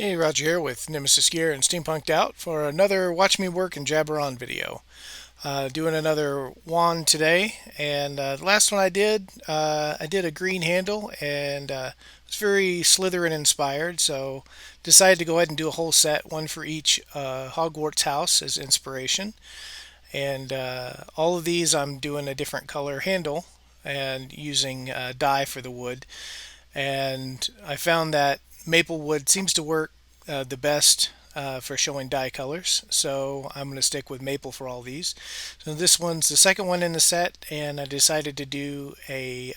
Hey, Roger here with Nemesis Gear and Steampunked Out for another Watch Me Work and Jabber On video. Doing another wand today, and the last one I did a green handle, and it's very Slytherin inspired, so decided to go ahead and do a whole set, one for each Hogwarts house as inspiration. And all of these I'm doing a different color handle and using dye for the wood. And I found that maple wood seems to work the best for showing dye colors, so I'm going to stick with maple for all these. So this one's the second one in the set, and I decided to do a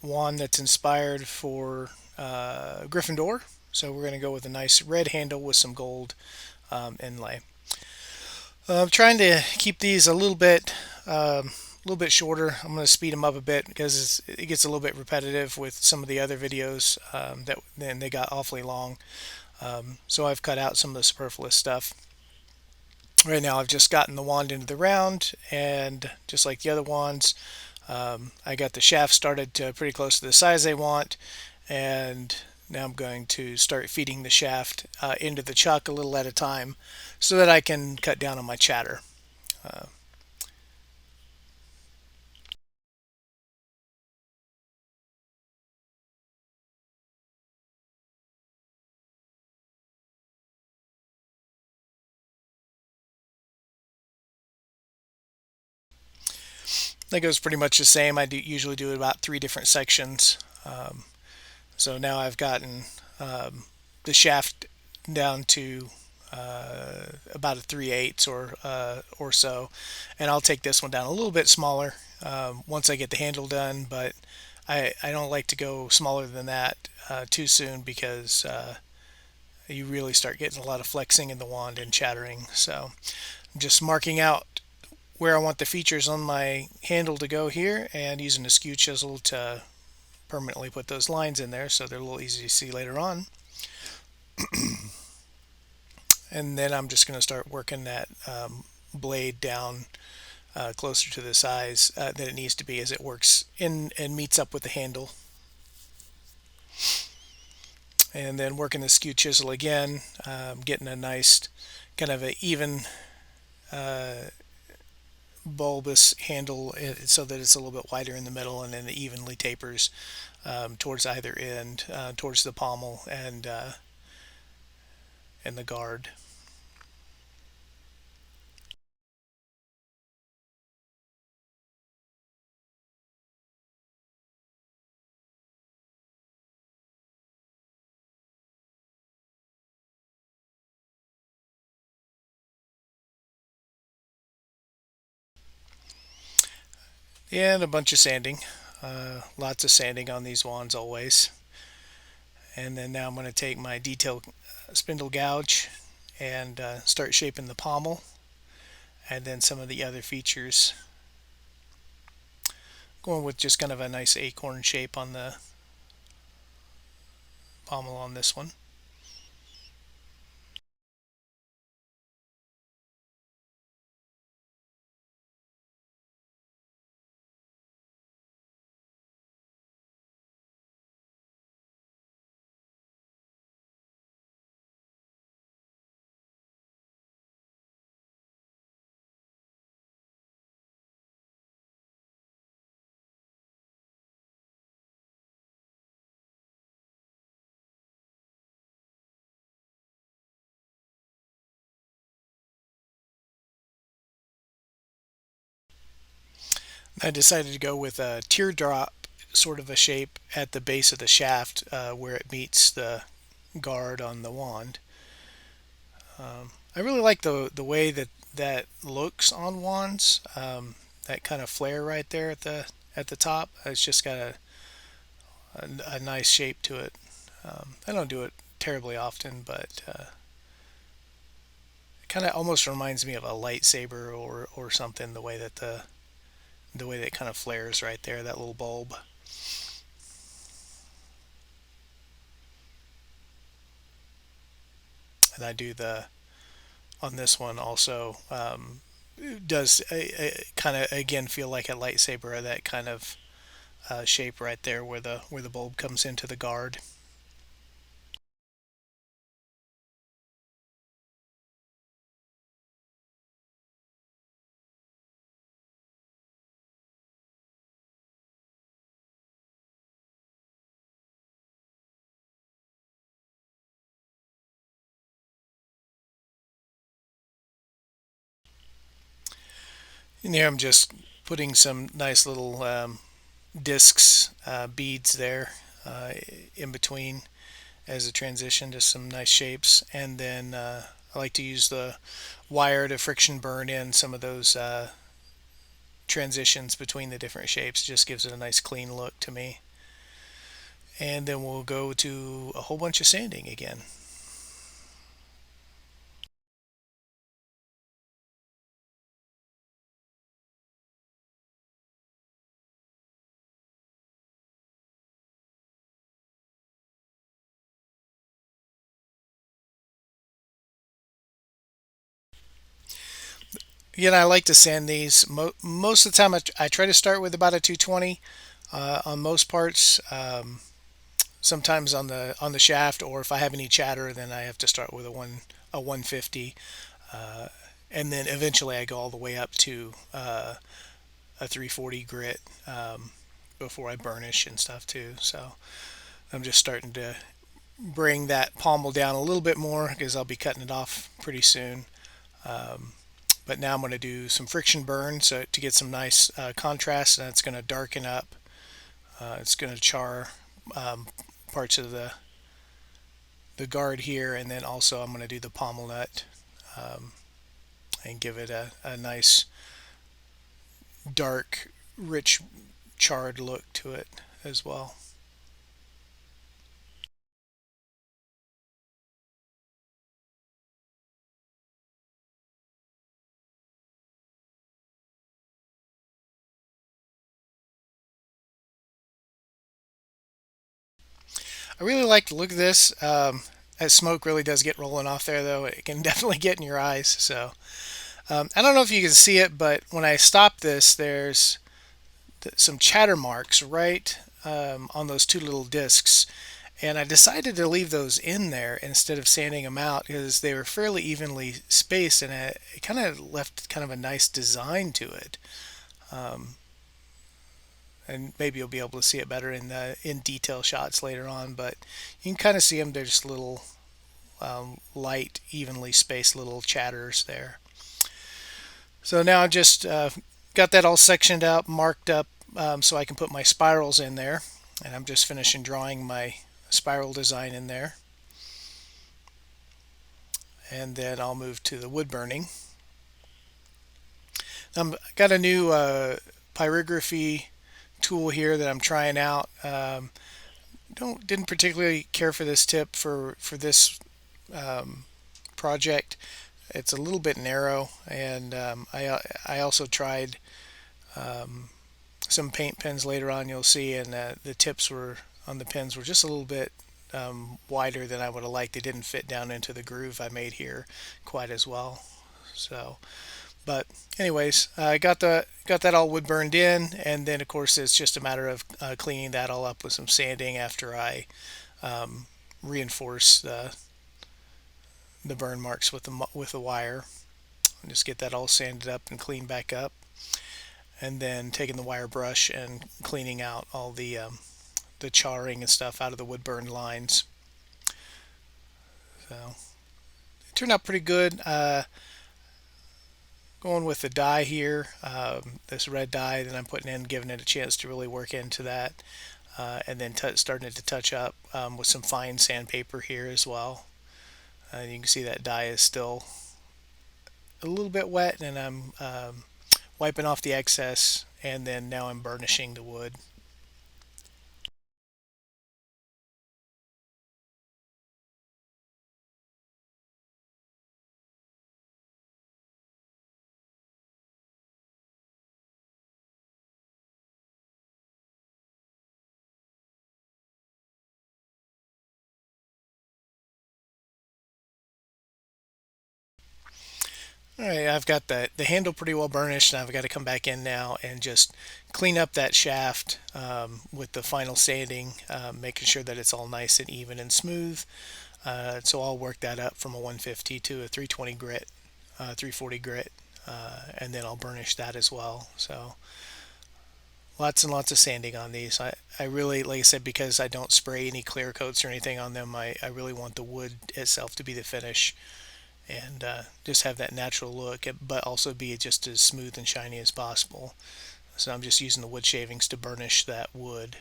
wand that's inspired for Gryffindor. So we're going to go with a nice red handle with some gold inlay. I'm trying to keep these a little bit shorter. I'm going to speed them up a bit because it gets a little bit repetitive with some of the other videos that then they got awfully long. So I've cut out some of the superfluous stuff. Right now I've just gotten the wand into the round, and just like the other wands, I got the shaft started to pretty close to the size they want, and now I'm going to start feeding the shaft into the chuck a little at a time so that I can cut down on my chatter. Uh, that goes pretty much the same. I usually do about three different sections. So now I've gotten the shaft down to about a 3/8 or so, and I'll take this one down a little bit smaller once I get the handle done. But I don't like to go smaller than that too soon because you really start getting a lot of flexing in the wand and chattering. So I'm just marking out where I want the features on my handle to go here, and using a skew chisel to permanently put those lines in there so they're a little easy to see later on. And then I'm just going to start working that blade down closer to the size that it needs to be as it works in and meets up with the handle. And then working the skew chisel again, getting a nice kind of an even uh, bulbous handle so that it's a little bit wider in the middle, and then it evenly tapers towards either end, towards the pommel and the guard. And a bunch of sanding. Lots of sanding on these wands always. And then now I'm going to take my detail spindle gouge and start shaping the pommel and then some of the other features. Going with just kind of a nice acorn shape on the pommel on this one. I decided to go with a teardrop sort of a shape at the base of the shaft where it meets the guard on the wand. I really like the way that looks on wands. That kind of flare right there at the top. It's just got a nice shape to it. I don't do it terribly often, but it kind of almost reminds me of a lightsaber or something. The way that it kind of flares right there, that little bulb. And I do the on this one also does kind of again feel like a lightsaber, that kind of shape right there where the bulb comes into the guard. And here I'm just putting some nice little discs, beads there in between as a transition to some nice shapes. And then I like to use the wire to friction burn in some of those transitions between the different shapes. Just gives it a nice clean look to me. And then we'll go to a whole bunch of sanding again. Again, I like to sand these. Most of the time, I try to start with about a 220 on most parts. Sometimes on the shaft, or if I have any chatter, then I have to start with a 150, and then eventually I go all the way up to a 340 grit before I burnish and stuff too. So I'm just starting to bring that pommel down a little bit more because I'll be cutting it off pretty soon. But now I'm going to do some friction burn so to get some nice contrast, and it's going to darken up. It's going to char parts of the guard here, and then also I'm going to do the pommel nut and give it a nice dark, rich, charred look to it as well. I really like the look of this. That smoke really does get rolling off there, though. It can definitely get in your eyes. So I don't know if you can see it, but when I stop this, there's some chatter marks right on those two little discs. And I decided to leave those in there instead of sanding them out because they were fairly evenly spaced, and it kind of left kind of a nice design to it. Um, and maybe you'll be able to see it better in the in detail shots later on. But you can kind of see them. They're just little light, evenly spaced little chatters there. So now I just got that all sectioned out, marked up, so I can put my spirals in there. And I'm just finishing drawing my spiral design in there. And then I'll move to the wood burning. I got a new pyrography tool here that I'm trying out. Didn't particularly care for this tip for this um, project. It's a little bit narrow, and I also tried some paint pens later on. You'll see, and the tips were on the pens were just a little bit wider than I would have liked. They didn't fit down into the groove I made here quite as well. So, but anyways, I got that all wood burned in, and then of course it's just a matter of cleaning that all up with some sanding after I reinforce the burn marks with the wire. And just get that all sanded up and cleaned back up, and then taking the wire brush and cleaning out all the charring and stuff out of the wood burned lines. So it turned out pretty good. Going with the dye here, this red dye that I'm putting in, giving it a chance to really work into that, and then starting it to touch up with some fine sandpaper here as well. You can see that dye is still a little bit wet, and I'm wiping off the excess, and then now I'm burnishing the wood. All right, I've got the handle pretty well burnished, and I've got to come back in now and just clean up that shaft with the final sanding, making sure that it's all nice and even and smooth. So I'll work that up from a 150 to a 320 grit, 340 grit, and then I'll burnish that as well. So lots and lots of sanding on these. I really, like I said, because I don't spray any clear coats or anything on them, I really want the wood itself to be the finish. and just have that natural look, but also be just as smooth and shiny as possible. So I'm just using the wood shavings to burnish that wood,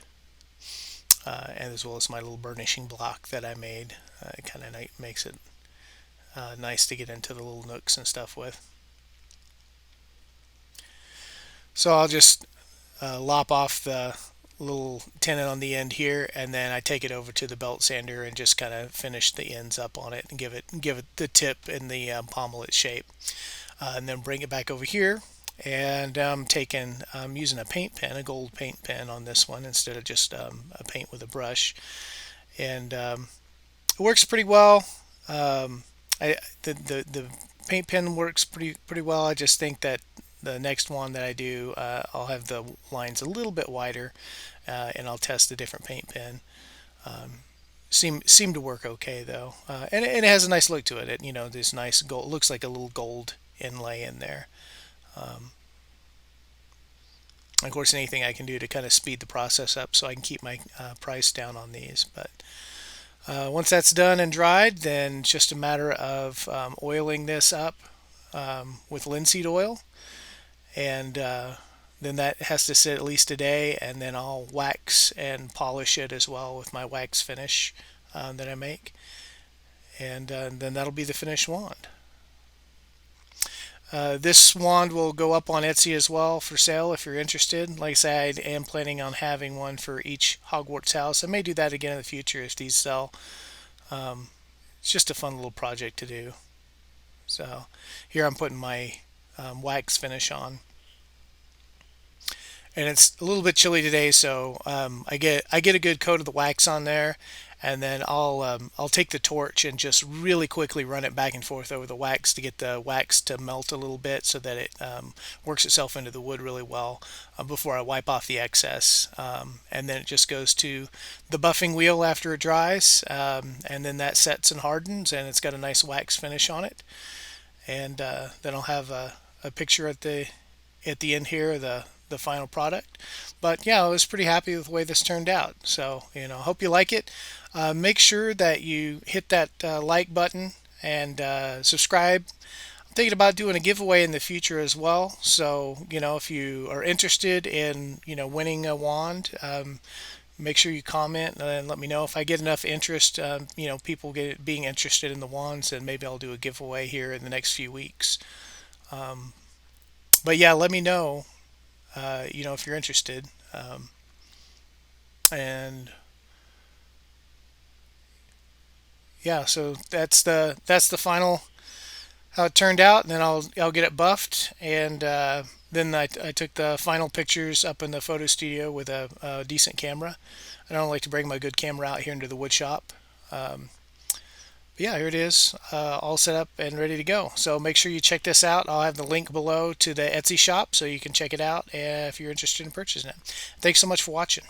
and as well as my little burnishing block that I made. It kind of makes it nice to get into the little nooks and stuff with. So I'll just lop off the little tenon on the end here, and then I take it over to the belt sander and just kind of finish the ends up on it and give it the tip and the pommel its shape, and then bring it back over here. And I'm using a paint pen, a gold paint pen on this one instead of just a paint with a brush, and it works pretty well. Um, the paint pen works pretty well. I just think that the next one that I do, I'll have the lines a little bit wider, and I'll test a different paint pen. Um, seem to work okay though, and it has a nice look to it. This nice gold, looks like a little gold inlay in there. Um, of course, anything I can do to kind of speed the process up so I can keep my price down on these. But once that's done and dried, then it's just a matter of oiling this up with linseed oil, and then that has to sit at least a day, and then I'll wax and polish it as well with my wax finish that I make, and then that'll be the finished wand. This wand will go up on Etsy as well for sale if you're interested. Like I said, I am planning on having one for each Hogwarts house. I may do that again in the future if these sell. Um, it's just a fun little project to do. So here I'm putting my wax finish on, and it's a little bit chilly today, so I get a good coat of the wax on there, and then I'll take the torch and just really quickly run it back and forth over the wax to get the wax to melt a little bit, so that it works itself into the wood really well before I wipe off the excess, and then it just goes to the buffing wheel after it dries, and then that sets and hardens, and it's got a nice wax finish on it, and then I'll have a picture at the end here of the final product. But yeah, I was pretty happy with the way this turned out. So I hope you like it. Make sure that you hit that like button and subscribe. I'm thinking about doing a giveaway in the future as well. So if you are interested in winning a wand, make sure you comment and let me know. If I get enough interest, people being interested in the wands, then maybe I'll do a giveaway here in the next few weeks. Um, but yeah, let me know, if you're interested. And yeah, so that's the final how it turned out. And then I'll get it buffed, and then I took the final pictures up in the photo studio with a decent camera. I don't like to bring my good camera out here into the wood shop. Um, But yeah, here it is, all set up and ready to go. So make sure you check this out. I'll have the link below to the Etsy shop so you can check it out if you're interested in purchasing it. Thanks so much for watching.